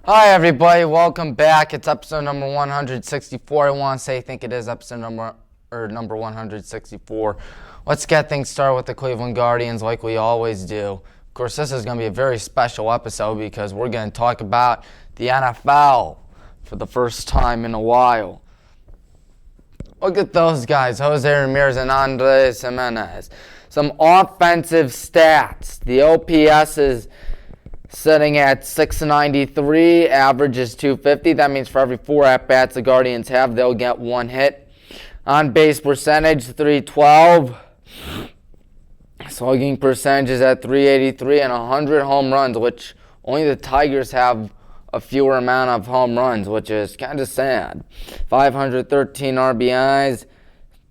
Hi everybody, welcome back. It's episode number 164. I want to say I think it is episode number 164. Let's get things started with the Cleveland Guardians like we always do. Of course, this is going to be a very special episode because we're going to talk about the NFL for the first time in a while. Look at those guys, Jose Ramirez and Andres Jimenez. Some offensive stats. The OPS is sitting at 693, average is 250. That means for every 4 at-bats the Guardians have, they'll get 1 hit. On-base percentage, 312. Slugging percentage is at 383 and 100 home runs, which only the Tigers have a fewer amount of home runs, which is kind of sad. 513 RBIs,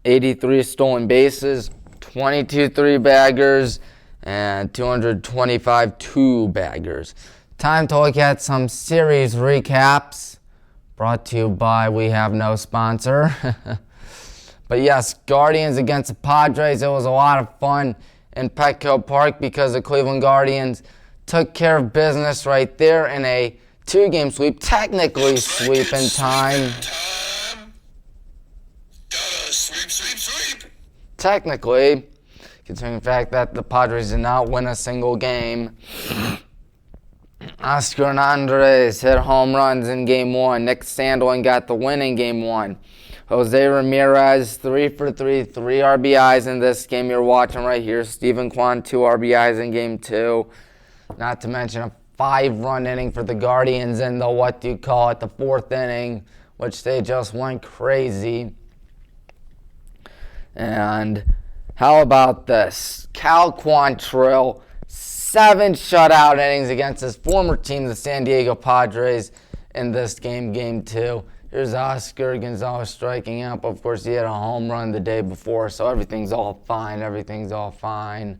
83 stolen bases, 22 three-baggers, and 225 two-baggers. Time to look at some series recaps brought to you by We Have No Sponsor. But yes, Guardians against the Padres. It was a lot of fun in Petco Park because the Cleveland Guardians took care of business right there in a 2-game sweep, technically sweep in time. Technically, considering the fact that the Padres did not win a single game. Oscar and Andres hit home runs in Game 1. Nick Sandlin got the win in Game 1. Jose Ramirez, 3 for 3, 3 RBIs in this game you're watching right here. Steven Kwan, 2 RBIs in Game 2. Not to mention a 5-run inning for the Guardians in the, the 4th inning, which they just went crazy. And how about this? Cal Quantrill, 7 shutout innings against his former team, the San Diego Padres, in this game, Game 2. Here's Oscar Gonzalez striking out. Of course, he had a home run the day before, so everything's all fine.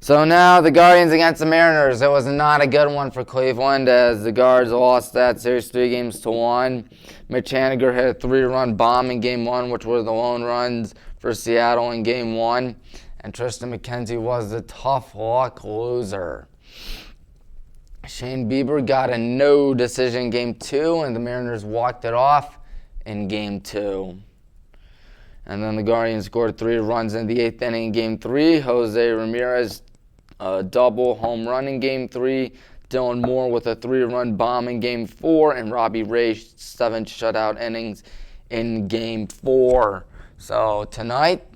So now the Guardians against the Mariners. It was not a good one for Cleveland as the Guards lost that series 3-1. Mitch Haniger hit a 3-run bomb in Game 1, which were the lone runs for Seattle in Game 1. And Tristan McKenzie was the tough luck loser. Shane Bieber got a no decision in Game 2, and the Mariners walked it off in Game 2. And then the Guardians scored 3 runs in the 8th inning in Game 3. Jose Ramirez, a double home run in Game 3. Dylan Moore with a 3-run bomb in Game 4. And Robbie Ray, 7 shutout innings in Game 4. So tonight,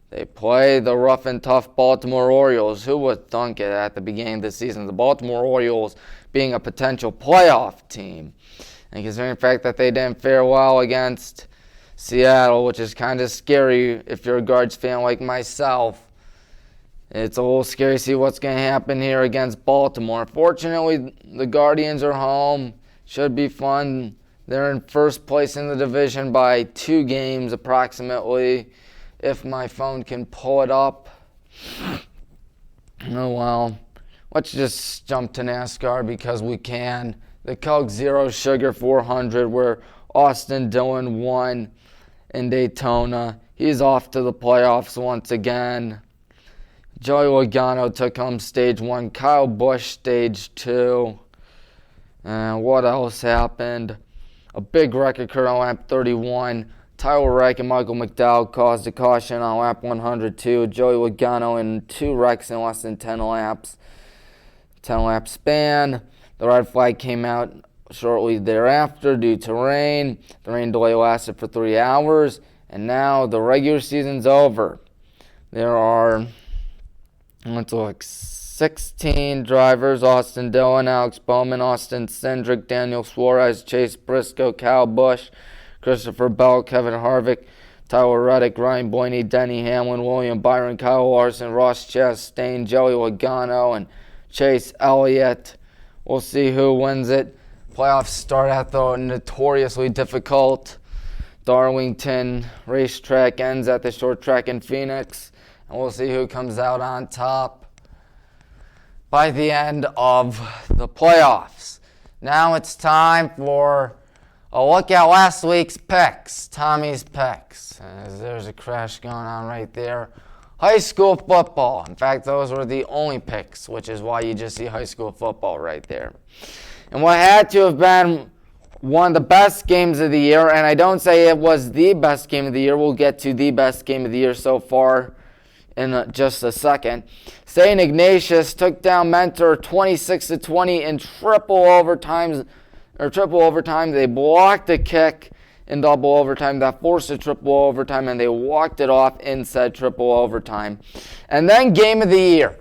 they play the rough and tough Baltimore Orioles. Who would thunk it at the beginning of the season? The Baltimore Orioles being a potential playoff team. And considering the fact that they didn't fare well against Seattle, which is kind of scary if you're a Guards fan like myself. It's a little scary to see what's going to happen here against Baltimore. Fortunately, the Guardians are home. Should be fun. They're in first place in the division by 2 games approximately, if my phone can pull it up. Oh well. Let's just jump to NASCAR because we can. The Coke Zero Sugar 400 where Austin Dillon won in Daytona. He's off to the playoffs once again. Joey Logano took home stage 1. Kyle Busch stage 2. And what else happened? A big wreck occurred on lap 31. Tyler Reddick and Michael McDowell caused a caution on lap 102. Joey Logano in 2 wrecks in less than 10 laps. 10-lap span. The red flag came out shortly thereafter due to rain. The rain delay lasted for 3 hours. And now the regular season's over. There are, 16 drivers. Austin Dillon, Alex Bowman, Austin Cindric, Daniel Suarez, Chase Briscoe, Kyle Busch, Christopher Bell, Kevin Harvick, Tyler Reddick, Ryan Blaney, Denny Hamlin, William Byron, Kyle Larson, Ross Chastain, Joey Logano, and Chase Elliott. We'll see who wins it. Playoffs start at the notoriously difficult Darlington racetrack, ends at the short track in Phoenix, and we'll see who comes out on top by the end of the playoffs. Now it's time for a look at last week's picks, Tommy's picks. There's a crash going on right there. High school football. In fact, those were the only picks, which is why you just see high school football right there. And what had to have been one of the best games of the year, and I don't say it was the best game of the year. We'll get to the best game of the year so far in just a second. St. Ignatius took down Mentor 26-20 in triple overtime. They blocked a kick in double overtime that forced a triple overtime, and they walked it off in said triple overtime. And then game of the year.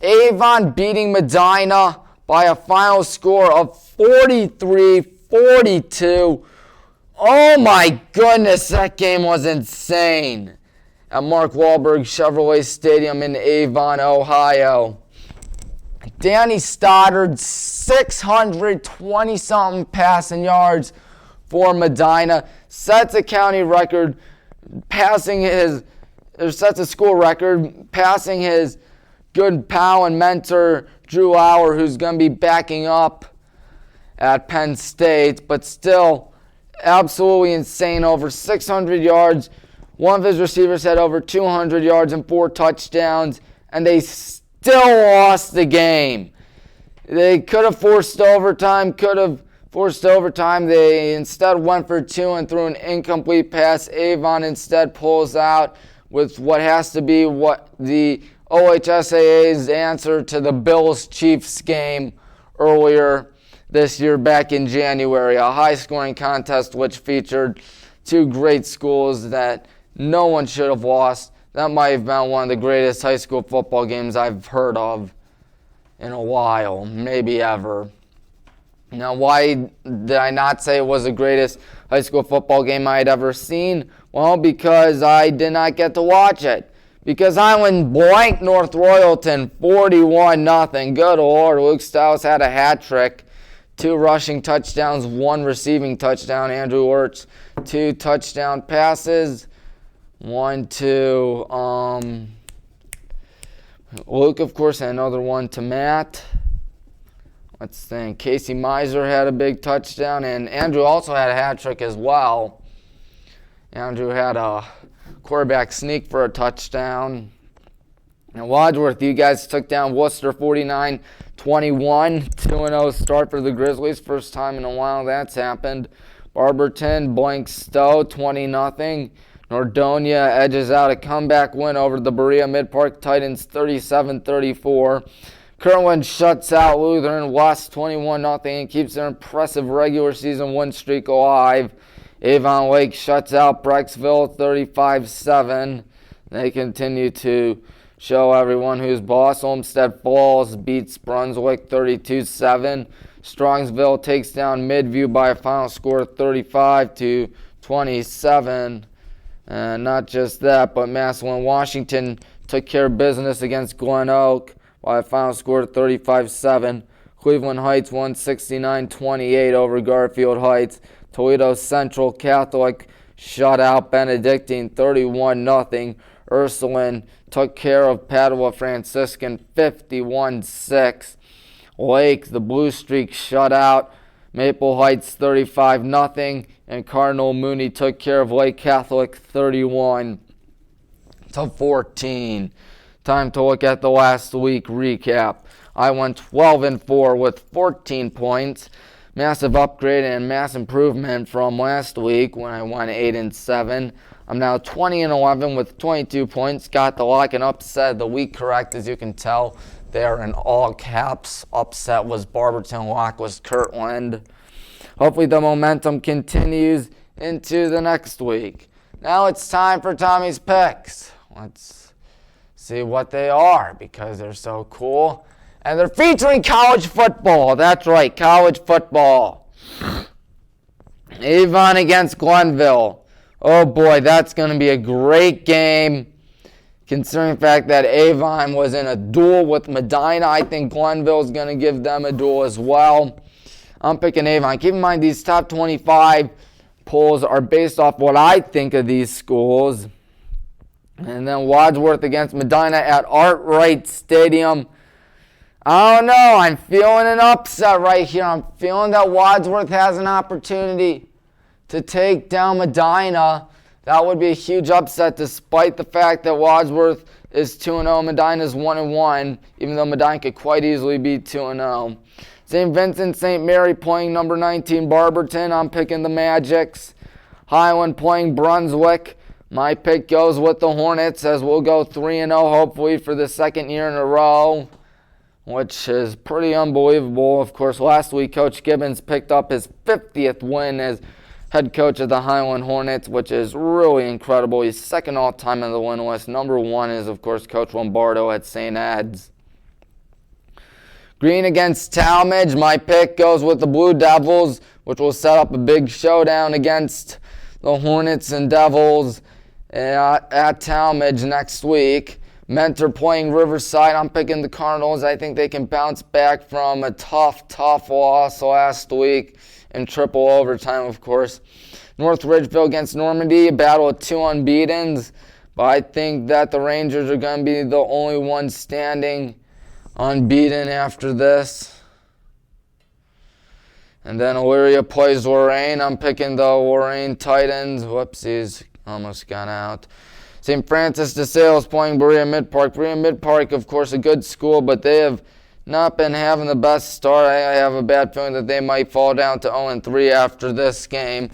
Avon beating Medina by a final score of 43-42. Oh my goodness, that game was insane. At Mark Wahlberg Chevrolet Stadium in Avon, Ohio. Danny Stoddard, 620-something passing yards for Medina. Sets a county record, sets a school record, passing his good pal and mentor, Drew Lauer, who's going to be backing up at Penn State, but still absolutely insane. Over 600 yards. One of his receivers had over 200 yards and 4 touchdowns, and they still lost the game. They could have forced overtime, They instead went for 2 and threw an incomplete pass. Avon instead pulls out with what has to be what the OHSAA's answer to the Bills-Chiefs game earlier this year back in January. A high-scoring contest which featured 2 great schools that no one should have lost. That might have been one of the greatest high school football games I've heard of in a while, maybe ever. Now, why did I not say it was the greatest high school football game I had ever seen? Well, because I did not get to watch it. Because Highland blanked North Royalton 41-0. Good Lord, Luke Stiles had a hat trick. 2 rushing touchdowns, 1 receiving touchdown. Andrew Wirtz, 2 touchdown passes. 1 to Luke, of course, and another one to Matt. Let's think. Casey Miser had a big touchdown, and Andrew also had a hat trick as well. Andrew had a quarterback sneak for a touchdown. And Wadsworth, you guys took down Worcester 49-21. 2-0 start for the Grizzlies. First time in a while that's happened. Barberton blanks Stowe 20-0. Nordonia edges out a comeback win over the Berea Mid-Park Titans 37-34. Kirtland shuts out Lutheran West 21-0 and keeps their impressive regular season win streak alive. Avon Lake shuts out Brecksville 35-7. They continue to show everyone who's boss. Olmsted Falls beats Brunswick 32-7. Strongsville takes down Midview by a final score of 35-27. And not just that, but Massillon Washington took care of business against Glen Oak by a final score of 35-7. Cleveland Heights won 69-28 over Garfield Heights. Toledo Central Catholic shut out Benedictine 31-0. Ursuline took care of Padua Franciscan 51-6. Lake, the Blue Streak, shut out Maple Heights 35-0. And Cardinal Mooney took care of Lake Catholic 31-14. Time to look at the last week recap. I went 12-4 with 14 points. Massive upgrade and mass improvement from last week when I won 8-7. I'm now 20-11 with 22 points. Got the lock and upset of the week correct, as you can tell. There in all caps. Upset was Barberton, lock was Kirtland. Hopefully the momentum continues into the next week. Now it's time for Tommy's picks. Let's see what they are because they're so cool. And they're featuring college football. That's right, college football. Avon against Glenville. Oh boy, that's going to be a great game. Considering the fact that Avon was in a duel with Medina, I think Glenville is going to give them a duel as well. I'm picking Avon. Keep in mind, these top 25 polls are based off what I think of these schools. And then Wadsworth against Medina at Arkwright Stadium. I don't know. I'm feeling an upset right here. I'm feeling that Wadsworth has an opportunity to take down Medina. That would be a huge upset despite the fact that Wadsworth is 2-0. Medina is 1-1, even though Medina could quite easily be 2-0. St. Vincent St. Mary playing number 19 Barberton. I'm picking the Magics. Highland playing Brunswick. My pick goes with the Hornets, as we'll go 3-0 hopefully for the second year in a row, which is pretty unbelievable. Of course, last week Coach Gibbons picked up his 50th win as head coach of the Highland Hornets, which is really incredible. He's second all-time in the win list. Number one is, of course, Coach Lombardo at St. Ed's. Green against Talmadge. My pick goes with the Blue Devils, which will set up a big showdown against the Hornets and Devils at Talmadge next week. Mentor playing Riverside. I'm picking the Cardinals. I think they can bounce back from a tough loss last week in triple overtime, of course. North Ridgeville against Normandy, a battle of two unbeatens. But I think that the Rangers are going to be the only ones standing unbeaten after this. And then Elyria plays Lorraine. I'm picking the Lorraine Titans. Whoopsies, almost got out. St. Francis de Sales playing Berea Mid-Park. Berea Mid-Park, of course, a good school, but they have not been having the best start. I have a bad feeling that they might fall down to 0-3 after this game,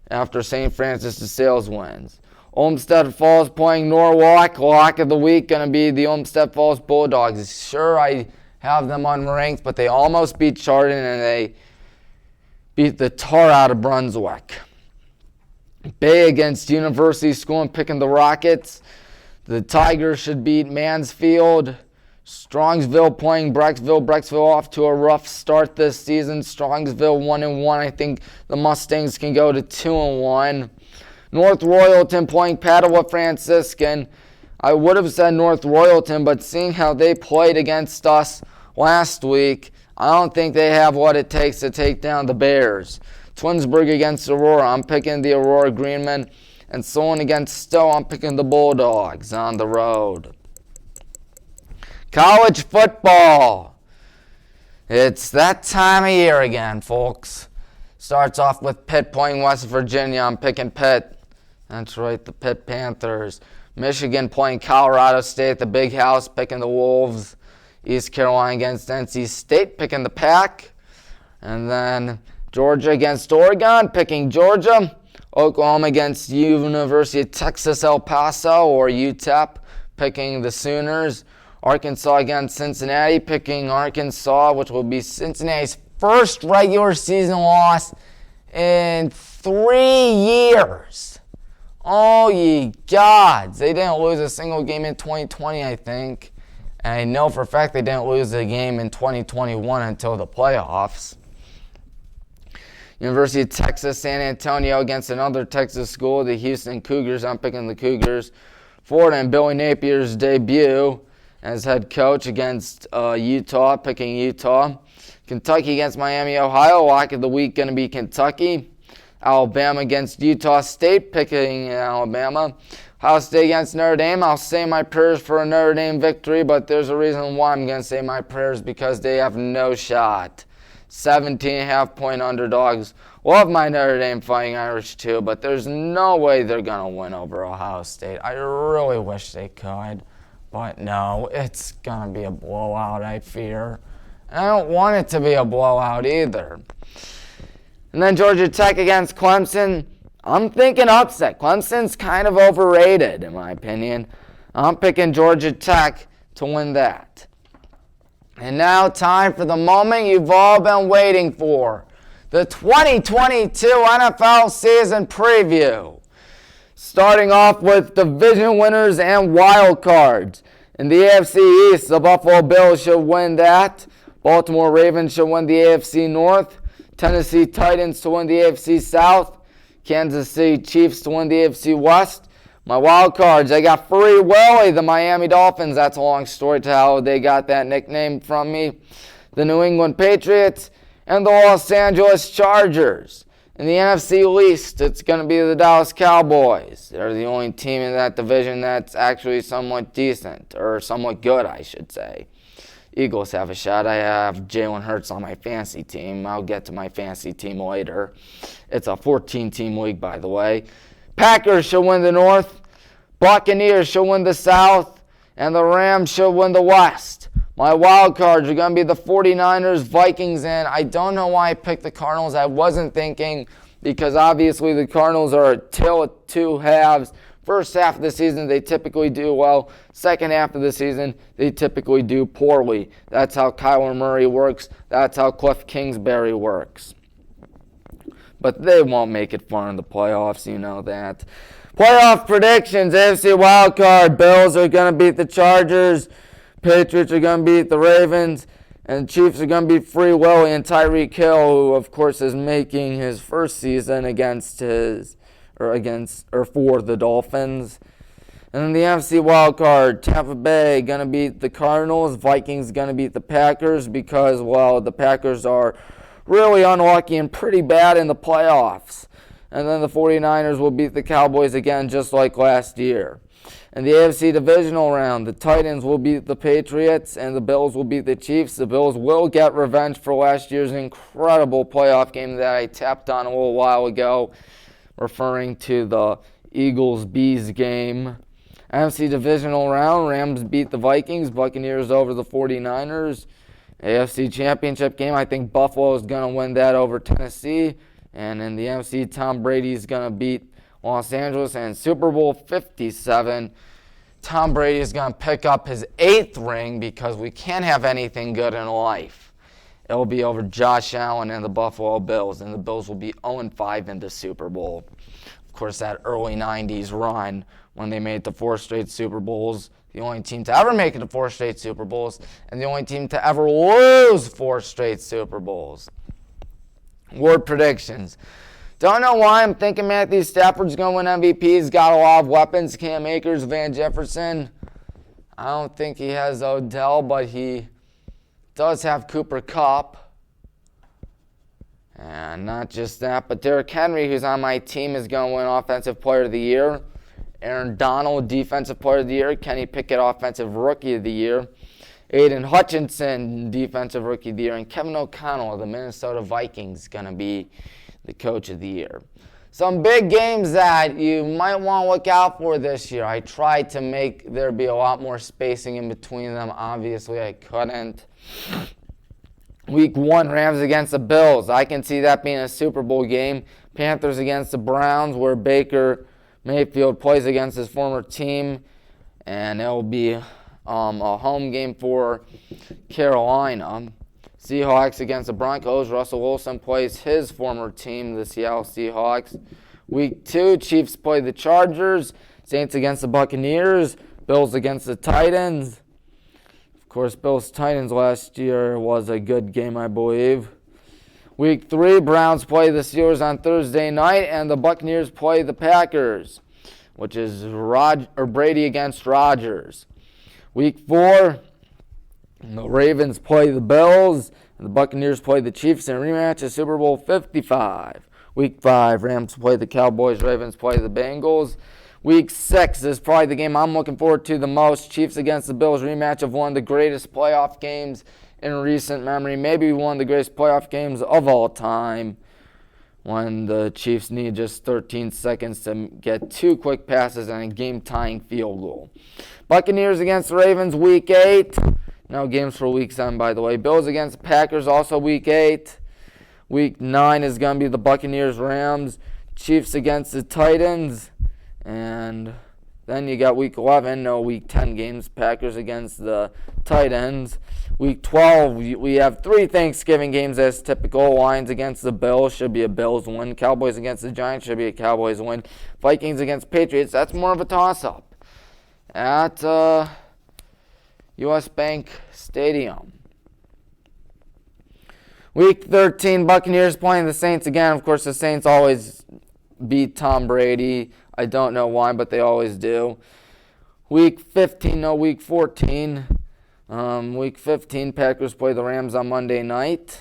after St. Francis de Sales wins. Olmsted Falls playing Norwalk. Lock of the week going to be the Olmsted Falls Bulldogs. Sure, I have them unranked, but they almost beat Chardon and they beat the tar out of Brunswick. Bay against University School. I'm picking the Rockets. The Tigers should beat Mansfield. Strongsville playing Brecksville. Brecksville off to a rough start this season. Strongsville 1-1. I think the Mustangs can go to 2-1. North Royalton playing Padua Franciscan. I would have said North Royalton, but seeing how they played against us last week, I don't think they have what it takes to take down the Bears. Twinsburg against Aurora. I'm picking the Aurora Greenmen. And Solon against Stowe. I'm picking the Bulldogs on the road. College football. It's that time of year again, folks. Starts off with Pitt playing West Virginia. I'm picking Pitt. That's right, the Pitt Panthers. Michigan playing Colorado State at the Big House, picking the Wolves. East Carolina against NC State, picking the Pack. And then Georgia against Oregon, picking Georgia. Oklahoma against University of Texas El Paso, or UTEP, picking the Sooners. Arkansas against Cincinnati, picking Arkansas, which will be Cincinnati's first regular season loss in 3 years. Oh, ye gods. They didn't lose a single game in 2020, I think. And I know for a fact they didn't lose a game in 2021 until the playoffs. University of Texas, San Antonio against another Texas school, the Houston Cougars. I'm picking the Cougars. Florida and Billy Napier's debut as head coach against Utah, picking Utah. Kentucky against Miami, Ohio. Lock of the week going to be Kentucky. Alabama against Utah State, picking Alabama. Ohio State against Notre Dame. I'll say my prayers for a Notre Dame victory, but there's a reason why I'm going to say my prayers, because they have no shot. 17.5-point underdogs. Love my Notre Dame Fighting Irish too, but there's no way they're going to win over Ohio State. I really wish they could, but no, it's going to be a blowout, I fear. And I don't want it to be a blowout either. And then Georgia Tech against Clemson. I'm thinking upset. Clemson's kind of overrated, in my opinion. I'm picking Georgia Tech to win that. And now time for the moment you've all been waiting for. The 2022 NFL season preview. Starting off with division winners and wild cards. In the AFC East, the Buffalo Bills should win that. Baltimore Ravens should win the AFC North. Tennessee Titans to win the AFC South. Kansas City Chiefs to win the AFC West. My wild cards, I got Free Willy, the Miami Dolphins. That's a long story to how they got that nickname from me. The New England Patriots and the Los Angeles Chargers. In the NFC East, it's going to be the Dallas Cowboys. They're the only team in that division that's actually somewhat decent, or somewhat good, I should say. Eagles have a shot. I have Jalen Hurts on my fantasy team. I'll get to my fantasy team later. It's a 14-team league, by the way. Packers should win the North. Buccaneers should win the South. And the Rams should win the West. My wild cards are going to be the 49ers, Vikings, and I don't know why I picked the Cardinals. I wasn't thinking, because obviously the Cardinals are a tale of two halves. First half of the season, they typically do well. Second half of the season, they typically do poorly. That's how Kyler Murray works. That's how Cliff Kingsbury works. But they won't make it far in the playoffs, you know that. Playoff predictions, AFC wildcard. Bills are going to beat the Chargers. Patriots are going to beat the Ravens. And the Chiefs are going to beat Free Willy and Tyreek Hill, who, of course, is making his first season for the Dolphins. And then the NFC wildcard, Tampa Bay going to beat the Cardinals. Vikings going to beat the Packers because, well, the Packers are really unlucky and pretty bad in the playoffs. And then the 49ers will beat the Cowboys again just like last year. In the AFC divisional round, the Titans will beat the Patriots and the Bills will beat the Chiefs. The Bills will get revenge for last year's incredible playoff game that I tapped on a little while ago, referring to the Eagles-Bees game. NFC divisional round, Rams beat the Vikings, Buccaneers over the 49ers. AFC championship game, I think Buffalo is going to win that over Tennessee. And in the NFC, Tom Brady is going to beat Los Angeles. And Super Bowl 57, Tom Brady is going to pick up his 8th ring because we can't have anything good in life. It will be over Josh Allen and the Buffalo Bills, and the Bills will be 0-5 in the Super Bowl. Of course, that early 90s run when they made the 4 straight Super Bowls, the only team to ever make it to 4 straight Super Bowls, and the only team to ever lose 4 straight Super Bowls. Word predictions. Don't know why I'm thinking Matthew Stafford's going to win MVP. He's got a lot of weapons. Cam Akers, Van Jefferson. I don't think he has Odell, but he does have Cooper Kupp. And not just that, but Derrick Henry, who's on my team, is going to win Offensive Player of the Year. Aaron Donald, Defensive Player of the Year. Kenny Pickett, Offensive Rookie of the Year. Aiden Hutchinson, Defensive Rookie of the Year. And Kevin O'Connell of the Minnesota Vikings, going to be the Coach of the Year. Some big games that you might want to look out for this year. I tried to make there be a lot more spacing in between them. Obviously, I couldn't. Week 1, Rams against the Bills. I can see that being a Super Bowl game. Panthers against the Browns, where Baker Mayfield plays against his former team. And it will be a home game for Carolina. Seahawks against the Broncos. Russell Wilson plays his former team, the Seattle Seahawks. Week 2, Chiefs play the Chargers. Saints against the Buccaneers. Bills against the Titans. Of course, Bills-Titans last year was a good game, I believe. Week 3, Browns play the Steelers on Thursday night, and the Buccaneers play the Packers, which is Brady against Rodgers. Week 4, the Ravens play the Bills, and the Buccaneers play the Chiefs in a rematch of Super Bowl 55. Week 5, Rams play the Cowboys, Ravens play the Bengals. Week 6 is probably the game I'm looking forward to the most. Chiefs against the Bills, rematch of one of the greatest playoff games in recent memory. Maybe one of the greatest playoff games of all time, when the Chiefs need just 13 seconds to get 2 quick passes and a game-tying field goal. Buccaneers against the Ravens, Week 8. No games for Week 7, by the way. Bills against the Packers, also Week 8. Week 9 is going to be the Buccaneers-Rams. Chiefs against the Titans. And then you got Week 11, no Week 10 games. Packers against the Titans. Week 12, we have 3 Thanksgiving games as typical. Lions against the Bills, should be a Bills win. Cowboys against the Giants, should be a Cowboys win. Vikings against Patriots, that's more of a toss-up at U.S. Bank Stadium. Week 13, Buccaneers playing the Saints again. Of course, the Saints always beat Tom Brady. I don't know why, but they always do. Week 15, Week 14. Week 15, Packers play the Rams on Monday night.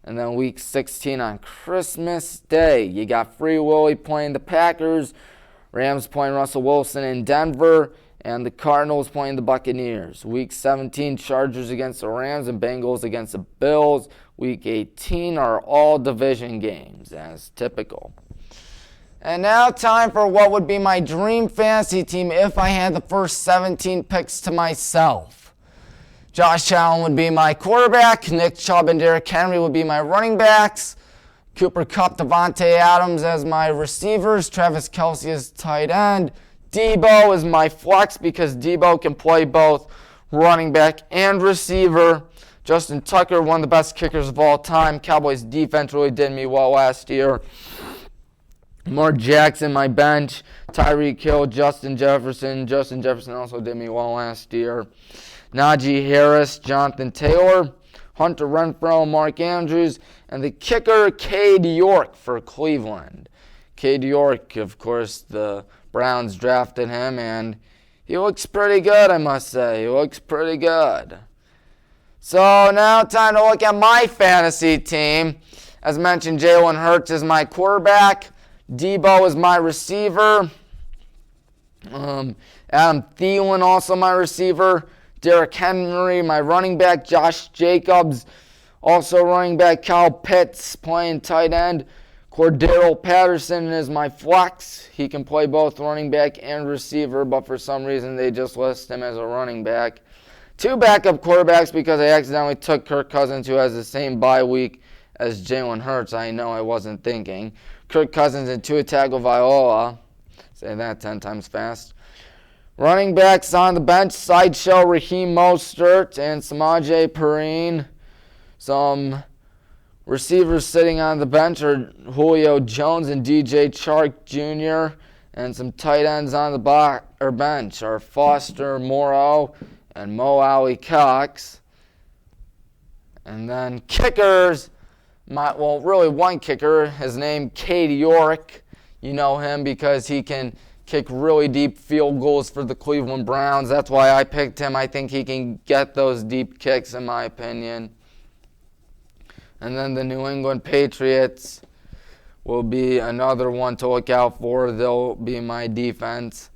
And then Week 16 on Christmas Day, you got Free Willy playing the Packers. Rams playing Russell Wilson in Denver. And the Cardinals playing the Buccaneers. Week 17, Chargers against the Rams and Bengals against the Bills. Week 18 are all division games, as typical. And now time for what would be my dream fantasy team if I had the first 17 picks to myself. Josh Allen would be my quarterback. Nick Chubb and Derrick Henry would be my running backs. Cooper Kupp, Devontae Adams as my receivers. Travis Kelce as tight end. Debo is my flex because Debo can play both running back and receiver. Justin Tucker, one of the best kickers of all time. Cowboys defense really did me well last year. Lamar Jackson, my bench. Tyreek Hill, Justin Jefferson. Justin Jefferson also did me well last year. Najee Harris, Jonathan Taylor, Hunter Renfrow, Mark Andrews, and the kicker, Cade York for Cleveland. Cade York, of course, the Browns drafted him, and he looks pretty good, I must say. He looks pretty good. So now time to look at my fantasy team. As mentioned, Jalen Hurts is my quarterback. Debo is my receiver. Adam Thielen also my receiver. Derrick Henry, my running back. Josh Jacobs, also running back. Kyle Pitts playing tight end. Cordero Patterson is my flex. He can play both running back and receiver, but for some reason they just list him as a running back. 2 backup quarterbacks because I accidentally took Kirk Cousins, who has the same bye week as Jalen Hurts. I know I wasn't thinking. Kirk Cousins and Tua Tagovailoa. Say that 10 times fast. Running backs on the bench, Sideshow Raheem Mostert and Samaje Perine. Some receivers sitting on the bench are Julio Jones and DJ Chark Jr. And some tight ends on the bench are Foster Moreau and Mo Alley Cox. And then kickers, really one kicker, his name Cade York. You know him because he can kick really deep field goals for the Cleveland Browns. That's why I picked him. I think he can get those deep kicks, in my opinion. And then the New England Patriots will be another one to look out for. They'll be my defense.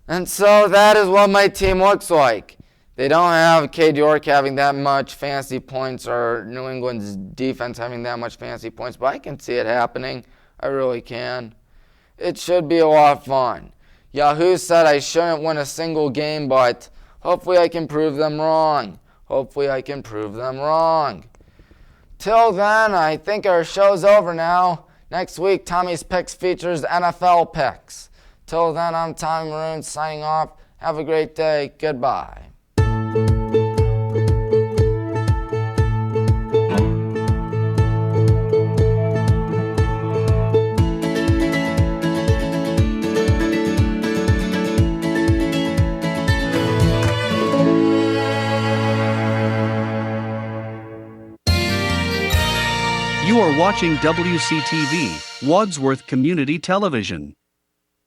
And so that is what my team looks like. They don't have Cade York having that much fantasy points or New England's defense having that much fantasy points, but I can see it happening. I really can. It should be a lot of fun. Yahoo said I shouldn't win a single game, but hopefully I can prove them wrong. Hopefully I can prove them wrong. Till then, I think our show's over now. Next week, Tommy's Picks features NFL picks. Till then, I'm Tommy Maroon signing off. Have a great day. Goodbye. You are watching WCTV, Wadsworth Community Television.